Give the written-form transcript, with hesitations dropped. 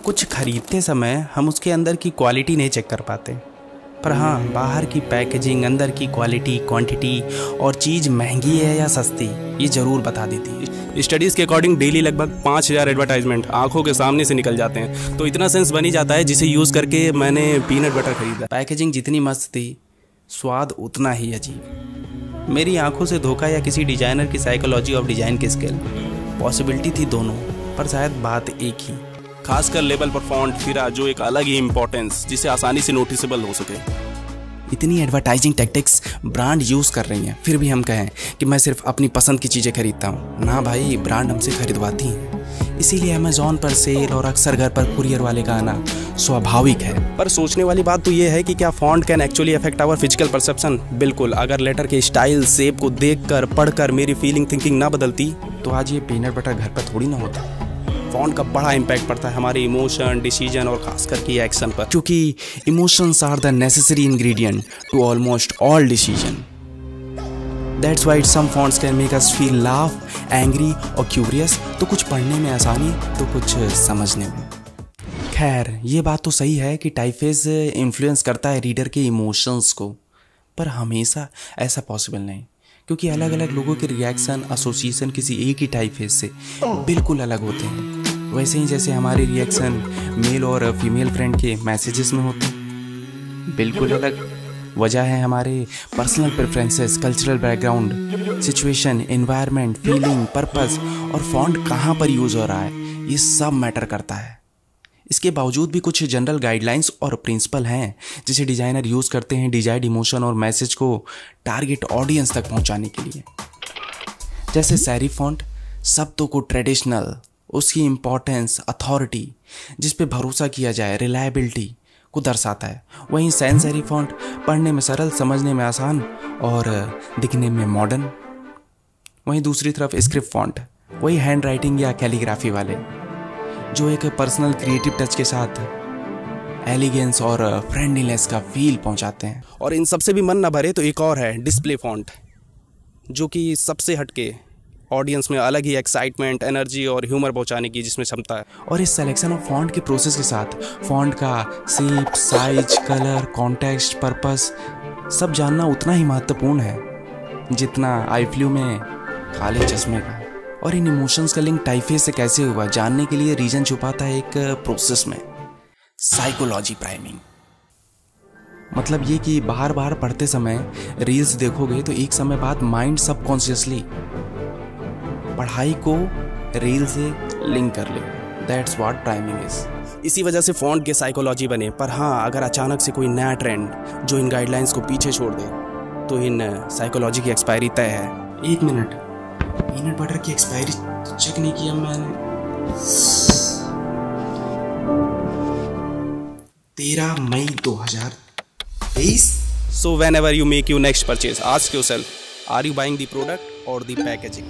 कुछ खरीदते समय हम उसके अंदर की क्वालिटी नहीं चेक कर पाते, पर हाँ, बाहर की पैकेजिंग, अंदर की क्वालिटी, क्वांटिटी और चीज़ महंगी है या सस्ती, ये ज़रूर बता देती है। स्टडीज़ के अकॉर्डिंग डेली लगभग 5000 एडवर्टाइजमेंट आंखों के सामने से निकल जाते हैं, तो इतना सेंस बन ही जाता है जिसे यूज़ करके मैंने पीनट बटर खरीदा। पैकेजिंग जितनी मस्त थी, स्वाद उतना ही अजीब। मेरी आंखों से धोखा या किसी डिजाइनर की साइकोलॉजी ऑफ डिजाइन की स्किल, पॉसिबिलिटी थी दोनों, पर शायद बात एक ही। खासकर लेबल पर फॉन्ट फिरा, जो एक अलग ही इंपॉर्टेंस जिसे आसानी से नोटिसेबल हो सके। इतनी एडवर्टाइजिंग टैक्टिक्स ब्रांड यूज़ कर रही हैं, फिर भी हम कहें कि मैं सिर्फ अपनी पसंद की चीज़ें खरीदता हूँ। ना भाई, ब्रांड हमसे खरीदवाती हैं, इसीलिए अमेज़ॉन पर सेल और अक्सर घर पर कुरियर वाले का आना स्वाभाविक है। पर सोचने वाली बात तो ये है कि क्या font can actually affect our physical perception? बिल्कुल। अगर लेटर के स्टाइल, शेप को देखकर, पढ़कर मेरी फीलिंग, थिंकिंग ना बदलती तो आज ये पीनट बटर घर पर थोड़ी ना होता। फॉन्ट का बड़ा इम्पैक्ट पड़ता है हमारे इमोशन, डिसीजन और खासकर की एक्शन पर, क्योंकि emotions are the necessary ingredient to almost all decision. That's why some fonts can make us feel laugh, angry और क्यूरियस। तो कुछ पढ़ने में आसानी, तो कुछ समझने में। खैर, ये बात तो सही है कि टाइपफेस इन्फ्लुएंस करता है रीडर के इमोशंस को, पर हमेशा ऐसा पॉसिबल नहीं, क्योंकि अलग अलग लोगों के रिएक्शन, एसोसिएशन किसी एक ही टाइपफेस से बिल्कुल अलग होते हैं। वैसे ही जैसे हमारे रिएक्शन मेल और फीमेल फ्रेंड के मैसेजेस में होते हैं, बिल्कुल अलग। वजह है हमारे personal preferences, cultural background, situation, environment, feeling, purpose और फॉन्ट कहाँ पर यूज़ हो रहा है, ये सब मैटर करता है। इसके बावजूद भी कुछ जनरल गाइडलाइंस और प्रिंसिपल हैं जिसे डिज़ाइनर यूज़ करते हैं डिजायर्ड इमोशन और मैसेज को टारगेट ऑडियंस तक पहुंचाने के लिए। जैसे सेरिफ फॉन्ट शब्दों को ट्रेडिशनल, उसकी इम्पोर्टेंस, अथॉरिटी, जिस पे भरोसा किया जाए, रिलायबिलिटी को दर्शाता है। वहीं सैंस सेरिफ फॉन्ट पढ़ने में सरल, समझने में आसान और दिखने में मॉडर्न। वहीं दूसरी तरफ स्क्रिप्ट फॉन्ट, वही हैंड राइटिंग या कैलीग्राफी वाले, जो एक पर्सनल क्रिएटिव टच के साथ एलिगेंस और फ्रेंडलीनेस का फील पहुंचाते हैं। और इन सबसे भी मन ना भरे तो एक और है डिस्प्ले फॉन्ट, जो कि सबसे हटके ऑडियंस में अलग ही एक्साइटमेंट, एनर्जी और ह्यूमर पहुंचाने की जिसमें क्षमता है। और इस सिलेक्शन ऑफ फॉन्ट के प्रोसेस के साथ फॉन्ट का shape, size, colour, context, purpose सब जानना उतना ही महत्वपूर्ण है जितना आई फ्लू में काले चश्मे का। और इन इमोशंस का लिंक टाइपफेस से कैसे हुआ जानने के लिए रीजन छुपाता है एक प्रोसेस में, साइकोलॉजी प्राइमिंग। मतलब ये कि बार बार पढ़ते समय रील्स देखोगे तो एक समय बाद माइंड सबकॉन्शियसली पढ़ाई को रील से लिंक कर ले। That's what priming is. इसी वजह से फॉन्ट के साइकोलॉजी बने। पर हाँ, अगर अचानक से कोई नया ट्रेंड जो इन गाइडलाइंस को पीछे छोड़ दे तो इन साइकोलॉजी की एक्सपायरी तय है। 1 मिनट, पीनट बटर की एक्सपायरी चेक नहीं किया मैंने। 13 मई 2023। So whenever you make your next purchase, ask yourself, are you buying the product or the packaging?